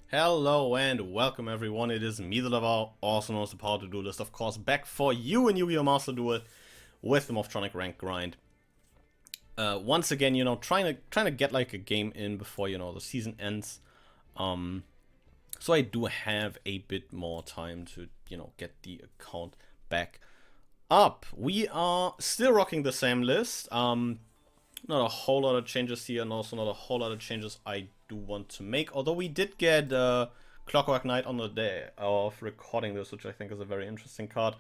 Hello and welcome everyone, it is me, the lover, also known as the Power to Duelist, of course, back for you in Yu-Gi-Oh! Master Duel with the Morphtronic rank grind. Once again, trying to get like a game in before, the season ends. So I do have a bit more time to, get the account back up. We are still rocking the same list. Not a whole lot of changes here, and also not a whole lot of changes I do want to make. Although we did get Clockwork Knight on the day of recording this, which I think is a very interesting card.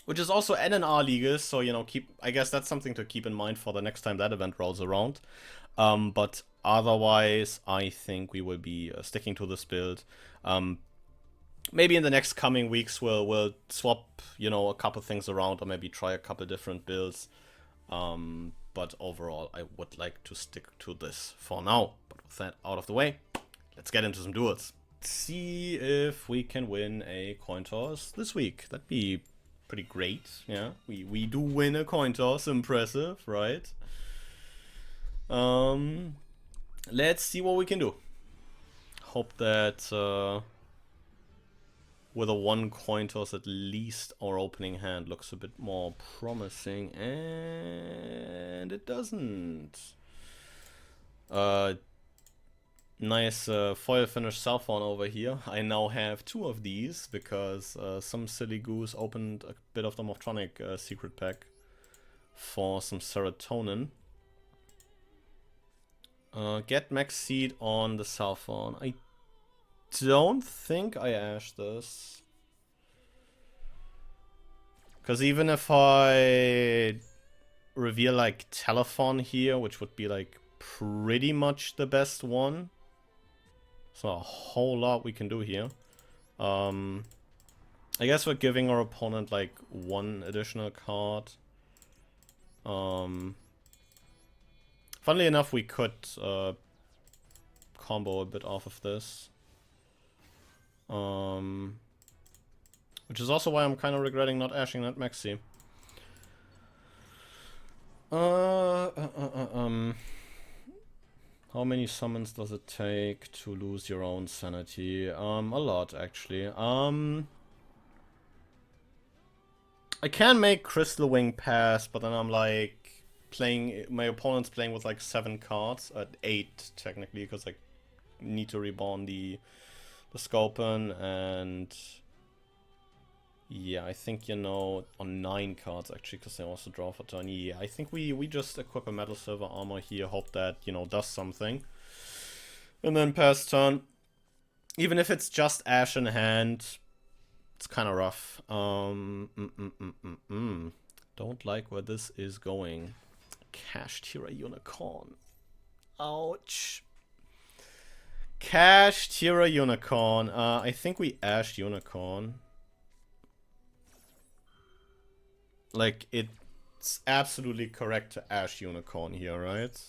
Which is also NNR League, so I guess that's something to keep in mind for the next time that event rolls around. But otherwise, I think we will be sticking to this build. Maybe in the next coming weeks we'll swap a couple things around, or maybe try a couple different builds. But overall, I would like to stick to this for now. But with that out of the way, let's get into some duels. See if we can win a coin toss this week. That'd be pretty great. Yeah, we do win a coin toss. Impressive, right? Let's see what we can do. Hope that with a one coin toss, at least our opening hand looks a bit more promising, and it doesn't. Nice foil finish Southbound over here. I now have two of these because some silly goose opened a bit of the Morphtronic secret pack for some serotonin. Get max seed on the Southbound. I don't think I ash this. Because even if I reveal like Telephone here, which would be like pretty much the best one. There's not a whole lot we can do here. I guess we're giving our opponent like one additional card. Funnily enough, we could combo a bit off of this. Which is also why I'm kind of regretting not ashing that Maxi. How many summons does it take to lose your own sanity? A lot, actually. I can make Crystal Wing pass, but then I'm like playing. My opponent's playing with like 7 cards at 8 technically, because I need to reborn the Sculpin, and yeah, I think, on 9 cards actually, because they also draw for turn. Yeah, I think we just equip a Metal Silver Armor here, hope that, does something. And then pass turn. Even if it's just Ash in hand, it's kind of rough. Don't like where this is going. Kashtira Unicorn. Ouch. Kashtira Unicorn. I think we ashed Unicorn. Like, it's absolutely correct to ash Unicorn here, right?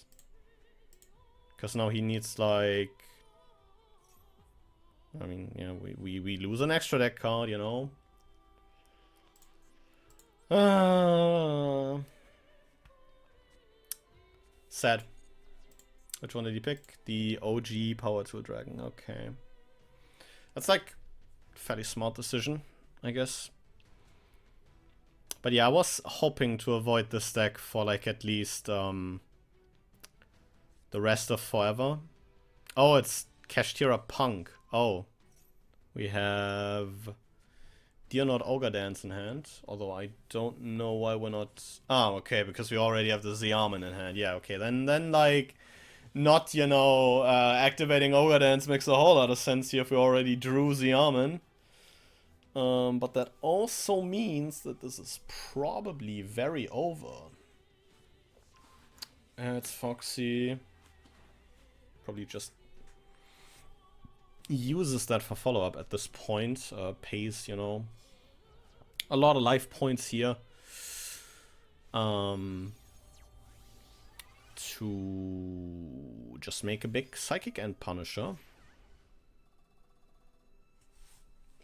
Because now he needs, like... I mean, yeah, we lose an extra deck card, Sad. Which one did he pick? The OG Power Tool Dragon. Okay. That's like a fairly smart decision, I guess. But yeah, I was hoping to avoid this deck for like at least the rest of forever. Oh, it's Kashtira Punk. Oh. We have Dear Ogre Dance in hand. Although I don't know why we're not... Oh, okay, because we already have the Xiamen in hand. Yeah, okay, then like... Not, activating Ogre Dance makes a whole lot of sense here if we already drew Xiamen. But that also means that this is probably very over. It's Foxy. Probably just uses that for follow-up at this point. Pays, a lot of life points here. To just make a big Psychic End Punisher.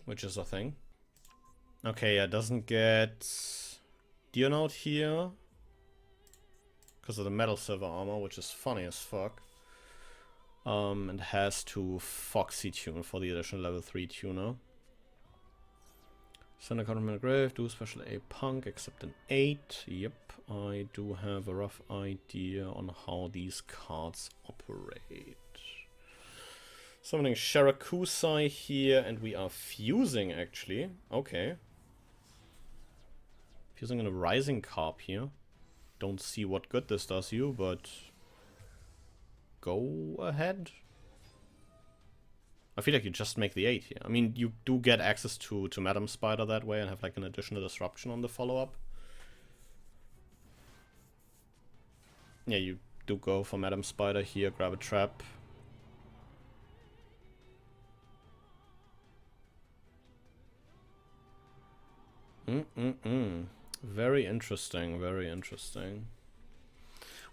Which is a thing. Okay, yeah, doesn't get Dear Note here. Because of the Metal Silver Armor, which is funny as fuck. And has to Foxy tune for the additional level 3 tuner. Send a card from the grave, do special A punk, except an 8. Yep, I do have a rough idea on how these cards operate. Summoning Sharakusai here, and we are fusing actually. Okay. Fusing in a Rising Carp here. Don't see what good this does you, but go ahead. I feel like you just make the 8 here. I mean, you do get access to Madam Spider that way and have like an additional disruption on the follow-up. Yeah, you do go for Madam Spider here, grab a trap. Very interesting, very interesting.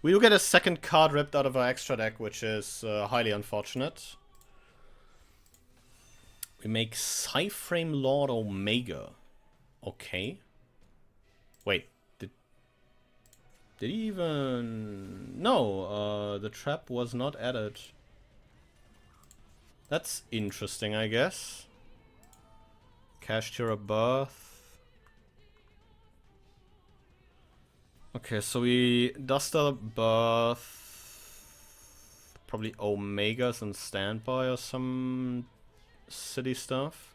We do get a second card ripped out of our extra deck, which is highly unfortunate. We make Psyframe Lord Omega. Okay. Wait, did he even... No, the trap was not added. That's interesting, I guess. Cash Tira Birth. Okay, so we Duster Birth. Probably Omegas and Standby or some city stuff.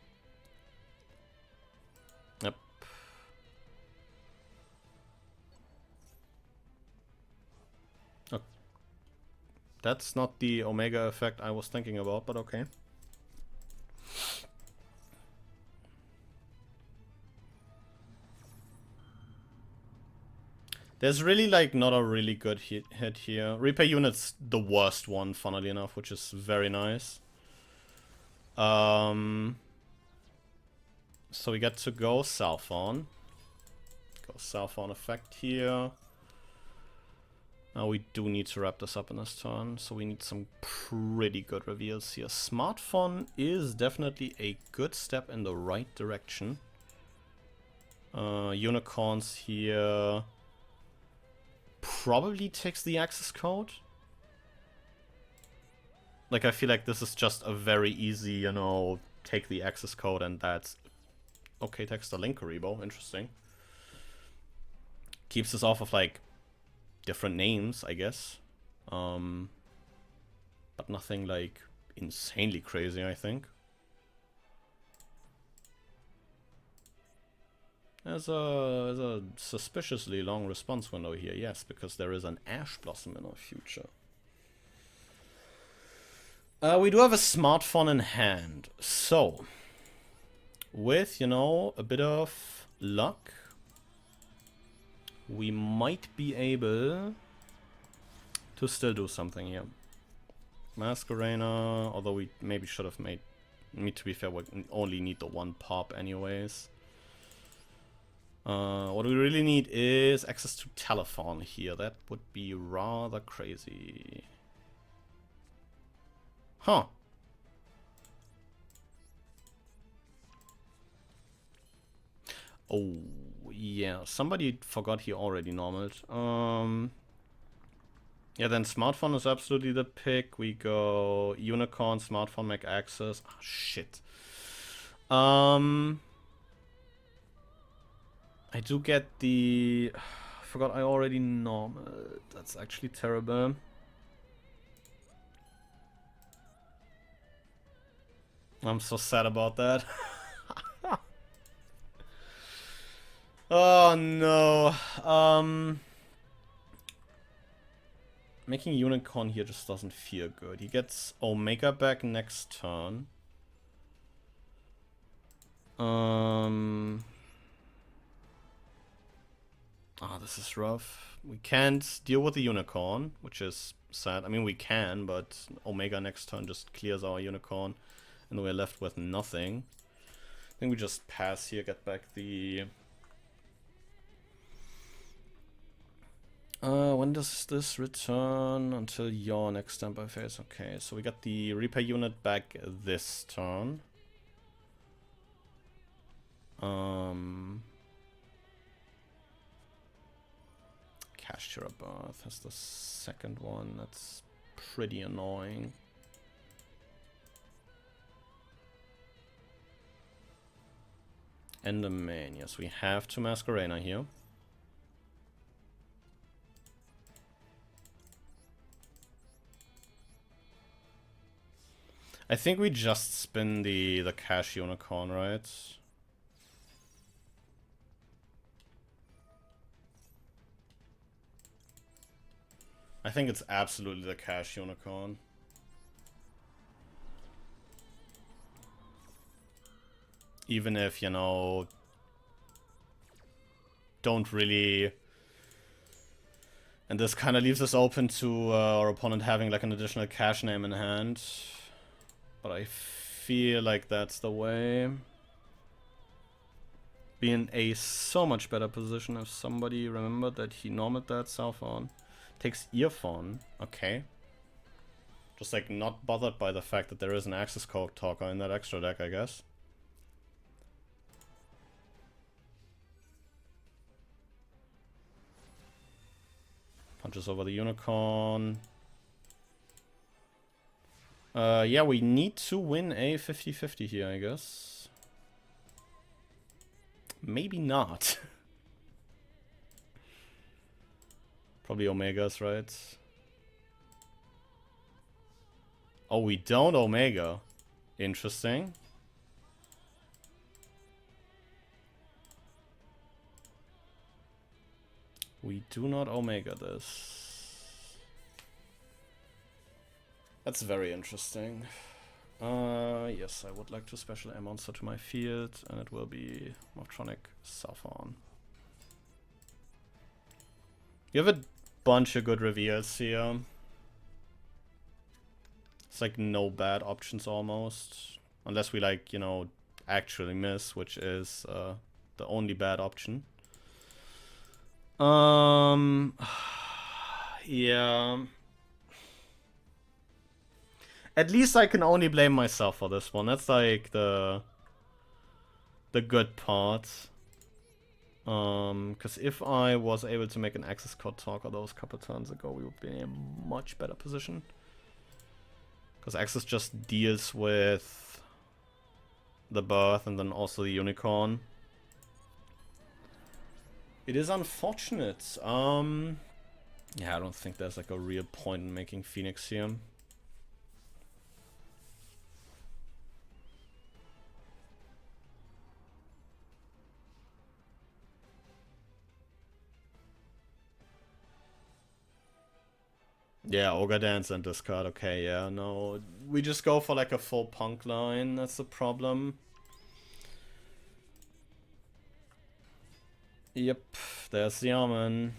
Yep. Oh. That's not the Omega effect I was thinking about, but okay. There's really like not a really good hit here. Repair Unit's the worst one, funnily enough, which is very nice. So we get to go Salphon. Go Salphon effect here. Now we do need to wrap this up in this turn, so we need some pretty good reveals here. Smartphone is definitely a good step in the right direction. Unicorns here. Probably takes the access code. Like, I feel like this is just a very easy, you know, take the access code and that's... Okay, takes the Link Karibo, interesting. Keeps us off of, like, different names, I guess. But nothing, like, insanely crazy, I think. There's a suspiciously long response window here, yes, because there is an Ash Blossom in our future. We do have a smartphone in hand, so with, you know, a bit of luck, we might be able to still do something here. Masquerena, although we maybe should have made, to be fair, we only need the one pop anyways. What we really need is access to Telephone here. That would be rather crazy. Huh. Oh, yeah. Somebody forgot he already normaled. Yeah, then Smartphone is absolutely the pick. We go Unicorn, Smartphone, make access. Ah, shit. I do get the... I forgot I already normaled. That's actually terrible. I'm so sad about that. Oh no. Making Unicorn here just doesn't feel good. He gets Omega back next turn. Oh, this is rough. We can't deal with the Unicorn, which is sad. I mean, we can, but Omega next turn just clears our Unicorn. And we're left with nothing. I think we just pass here, get back the... when does this return? Until your next standby phase. Okay, so we got the repair unit back this turn. Cash Birth has the second one. That's pretty annoying. And the main. Yes, we have to Masquerena here. I think we just spin the cash unicorn, right? I think it's absolutely the cash unicorn. Even if, you know, don't really... And this kind of leaves us open to our opponent having like an additional cash name in hand. But I feel like that's the way. Be in a so much better position if somebody remembered that he normed that cell phone. Takes earphone, okay. Just like not bothered by the fact that there is an access code talker in that extra deck, I guess. Punches over the unicorn. Yeah, we need to win a 50-50 here, I guess. Maybe not. Probably Omegas, right? Oh, we don't Omega. Interesting. We do not Omega this. That's very interesting. Yes, I would like to special a monster to my field, and it will be Morphtronic Southon. You have a bunch of good reveals here. It's like no bad options almost. Unless we like, you know, actually miss, which is the only bad option. Yeah. At least I can only blame myself for this one. That's like the good part. Because if I was able to make an access code talker those couple turns ago, we would be in a much better position. Because access just deals with the birth and then also the unicorn. It is unfortunate. Yeah, I don't think there's like a real point in making Phoenix here. Yeah, Ogre Dance and discard. Okay, yeah, no. We just go for like a full punk line. That's the problem. Yep, there's the Yaman.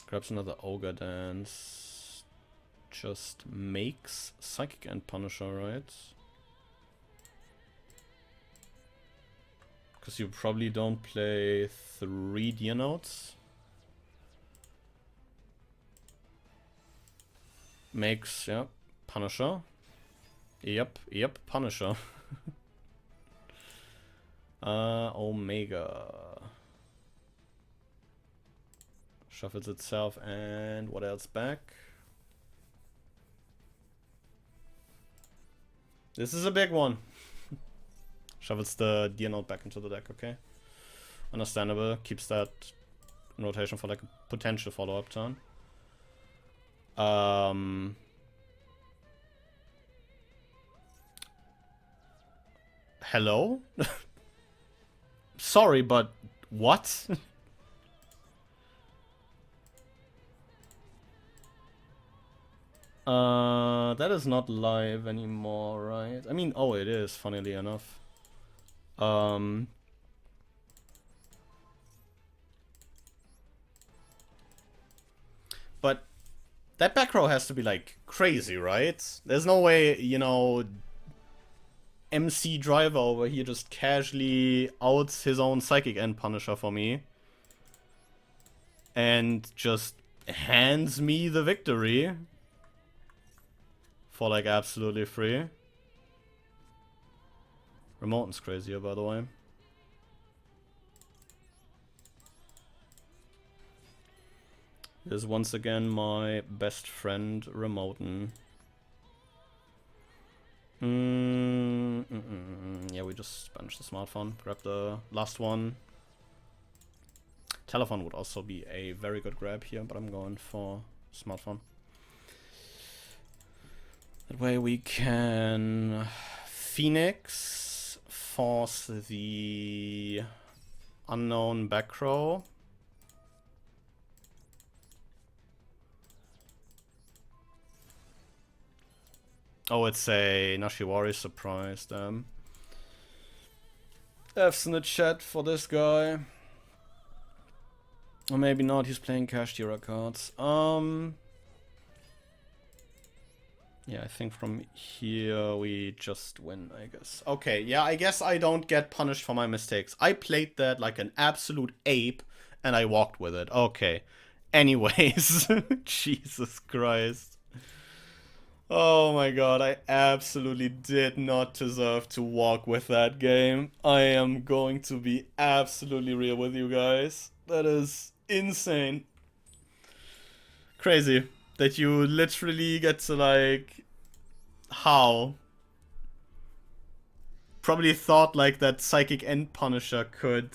Grabs another Ogre Dance. Just makes Psychic and Punisher, right? Because you probably don't play 3 Deer Notes. Makes, yeah, Punisher. Yep, Punisher. Omega. Shuffles itself, and what else back? This is a big one. Shovels the Deer Note back into the deck, okay. Understandable. Keeps that in rotation for like a potential follow-up turn. Hello? Sorry, but what? That is not live anymore, right? I mean, oh, it is, funnily enough. But that back row has to be, like, crazy, right? There's no way, you know, MC Driver over here just casually outs his own Psychic End Punisher for me. And just hands me the victory. For, like, absolutely free. Remoten's crazier, by the way. Is once again my best friend, Remoten. Yeah, we just banished the smartphone. Grab the last one. Telephone would also be a very good grab here, but I'm going for smartphone. That way we can Phoenix, force the unknown back row. Oh, it's a Nashiwari surprise, damn. F's in the chat for this guy. Or maybe not, he's playing cash Tira cards. Yeah, I think from here we just win, I guess. Okay, yeah, I guess I don't get punished for my mistakes. I played that like an absolute ape, and I walked with it. Okay. Anyways. Jesus Christ. Oh my god, I absolutely did not deserve to walk with that game. I am going to be absolutely real with you guys. That is insane. Crazy. That you literally get to like... How? Probably thought like that Psychic End Punisher could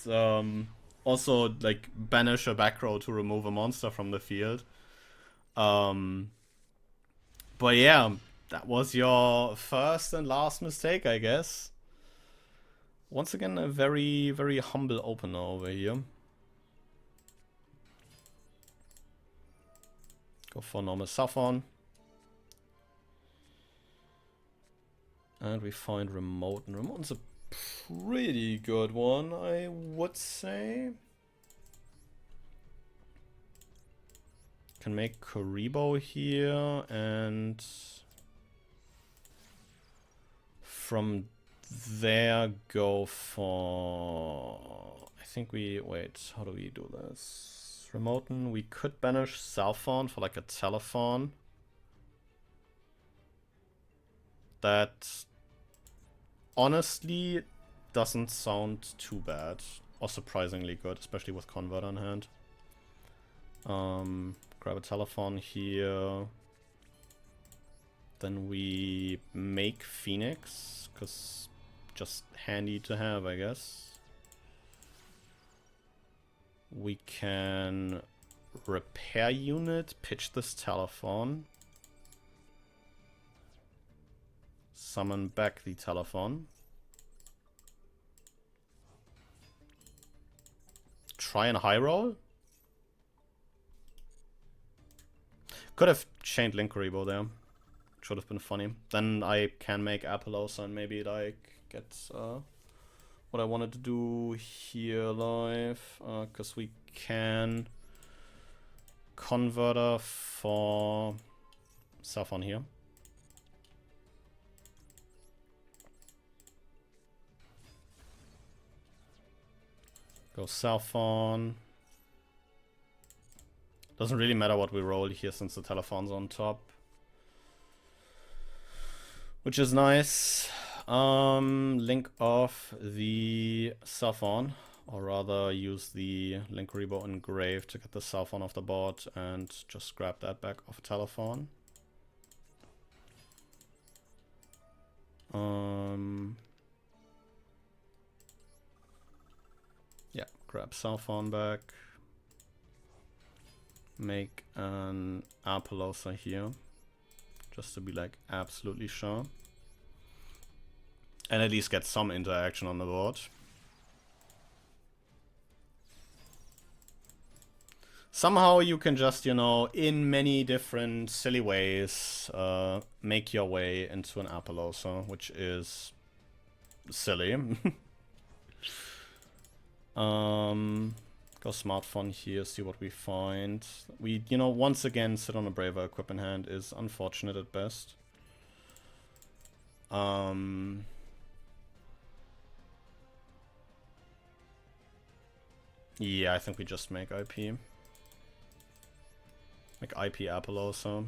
also like banish a back row to remove a monster from the field. But yeah, that was your first and last mistake, I guess. Once again, a very, very humble opener over here. Go for normal Saffron. And we find Remote. And Remote's a pretty good one, I would say. Can make Kuribo here, and from there go for... I think we... Wait, how do we do this? Remoten, we could banish Cellphone for like a telephone. That honestly doesn't sound too bad, or surprisingly good, especially with Converter in hand. Grab a telephone here. Then we make Phoenix, because just handy to have, I guess. We can repair unit, pitch this telephone. Summon back the telephone. Try and high roll. Could have chained Link Kuribo there. Should have been funny. Then I can make Apollosa and maybe like get what I wanted to do here live. Because we can Converter for Saffron here. Go Saffron. Doesn't really matter what we roll here since the telephone's on top. Which is nice. Link off the Saffron. Or rather use the Link Kuribo Engrave to get the Saffron off the board and just grab that back off telephone. Yeah, grab Saffron back. Make an Apollosa here, just to be like absolutely sure. And at least get some interaction on the board. Somehow you can just, you know, in many different silly ways, make your way into an Apollosa, which is silly. Go smartphone here, see what we find. We, you know, once again sit on a Braver equip in hand is unfortunate at best. Yeah, I think we just make IP. Make IP Apollosa.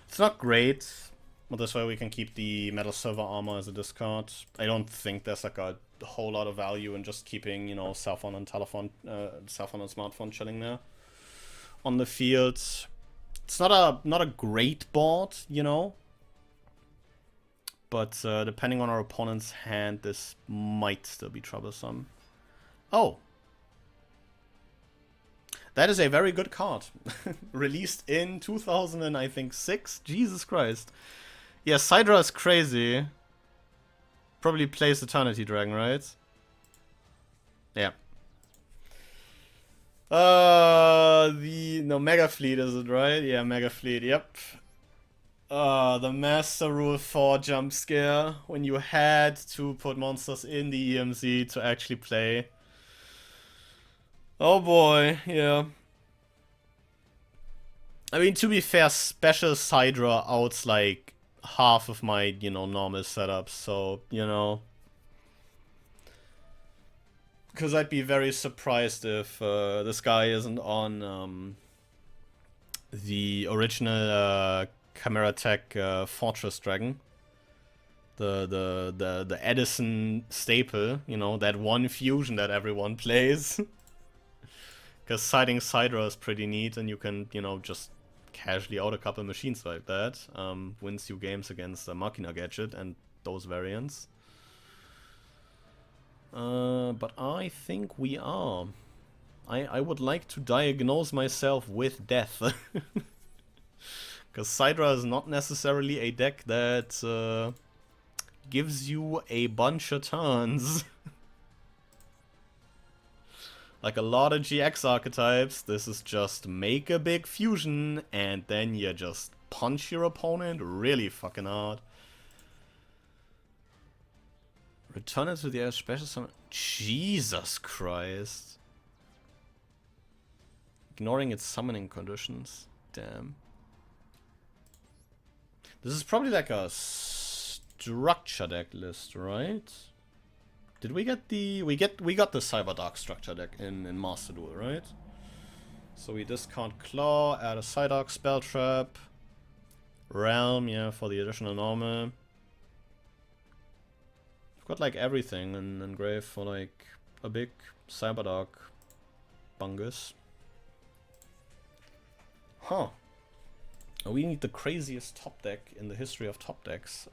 It's not great, but this way we can keep the Metal Silver Armor as a discard. I don't think there's like a whole lot of value in just keeping, you know, Cellphone and telephone, Cellphone and smartphone chilling there on the field. It's not a great board, you know, But depending on our opponent's hand, this might still be troublesome. Oh. That is a very good card. Released in 2000, I think, 6? Jesus Christ. Yeah, Sidra is crazy. Probably plays Eternity Dragon, right? Yeah. No, Mega Fleet is it, right? Yeah, Mega Fleet, yep. The Master Rule 4 jump scare, when you had to put monsters in the EMZ to actually play. Oh boy, yeah. I mean, to be fair, special Sidra outs like half of my, normal setups, so, Because I'd be very surprised if this guy isn't on the original Chimera Tech Fortress Dragon. The Edison staple, that one fusion that everyone plays. Because siding Sidra is pretty neat, and you can, just casually out a couple machines like that. Wins you games against the Machina Gadget and those variants. But I think we are. I would like to diagnose myself with death. Because Sidra is not necessarily a deck that gives you a bunch of turns. Like a lot of GX archetypes, this is just make a big fusion and then you just punch your opponent really fucking hard. Return it to the special summon. Jesus Christ. Ignoring its summoning conditions. Damn. This is probably like a structure deck list, right? Did we get the... We got the Cyberdark structure deck in Master Duel, right? So we discount Claw, add a Psydark Spell Trap. Realm, yeah, for the additional normal. We've got like everything in Grave for like a big Cyberdark bungus. Huh. We need the craziest top deck in the history of top decks.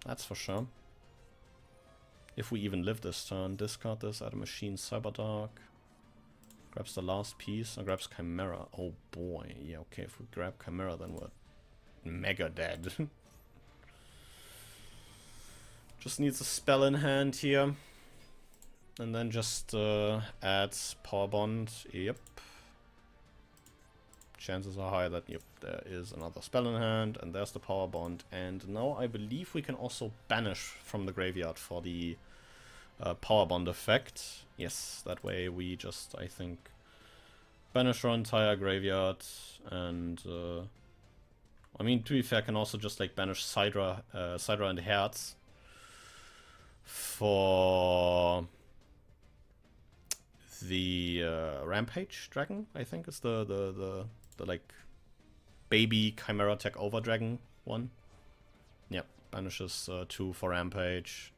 That's for sure. If we even live this turn, discard this, add a machine, Cyberdark. Grabs the last piece, and grabs Chimera. Oh boy, yeah, okay, if we grab Chimera, then we're mega dead. Just needs a spell in hand here. And then just adds Power Bond, yep. Chances are high that, yep, there is another spell in hand, and there's the Power Bond. And now I believe we can also banish from the graveyard for the Power Bond effect. Yes, that way we just, I think, banish our entire graveyard. And, I mean, to be fair, can also just, like, banish Sidra and Herz for the Rampage Dragon, I think is the like baby Chimera Tech Over Dragon one. Yep, banishes 2 for Rampage.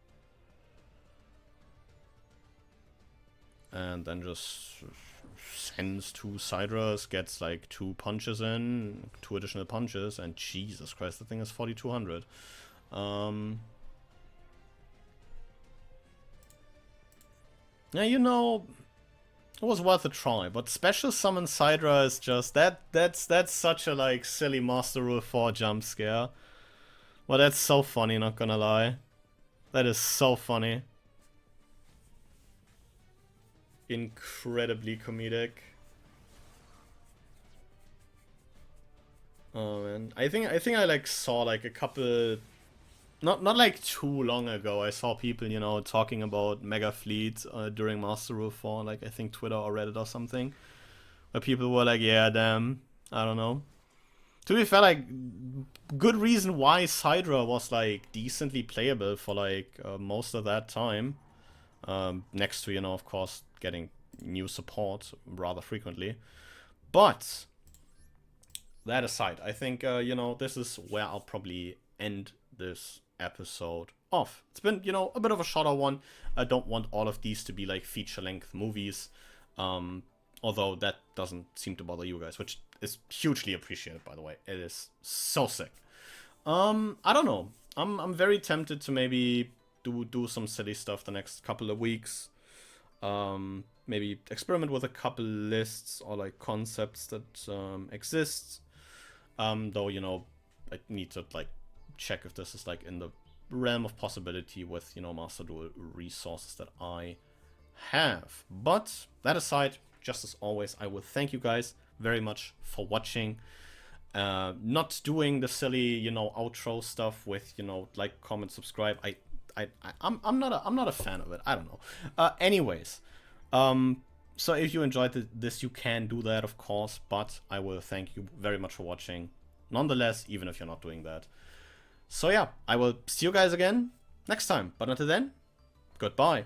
And then just sends 2 Sidras, gets like 2 punches in, 2 additional punches, and Jesus Christ, the thing is 4200. Yeah, you know, it was worth a try, but special summon Sidra is just that's such a like silly Master Rule 4 jump scare. Well, that's so funny, not gonna lie. That is so funny. Incredibly comedic. Oh man, I think I like saw like a couple, not like too long ago. I saw people, you know, talking about Mega Fleet during Master Rule 4, like I think Twitter or Reddit or something, where people were like, yeah, damn, I don't know. To be fair, like, good reason why Sidra was like decently playable for like most of that time. Next to, you know, of course, getting new support rather frequently. But that aside, I think, you know, this is where I'll probably end this episode off. It's been, you know, a bit of a shorter one. I don't want all of these to be like feature-length movies. Although that doesn't seem to bother you guys, which is hugely appreciated, by the way. It is so sick. I don't know. I'm very tempted to maybe do some silly stuff the next couple of weeks. Maybe experiment with a couple lists or like concepts that exist. Though, you know, I need to like check if this is like in the realm of possibility with, you know, Master Duel resources that I have. But that aside, just as always, I will thank you guys very much for watching. Not doing the silly, you know, outro stuff with, you know, like, comment, subscribe. I'm not a fan of it. I don't know. Anyways, so if you enjoyed this, you can do that, of course. But I will thank you very much for watching, nonetheless, even if you're not doing that. So yeah, I will see you guys again next time. But until then, goodbye.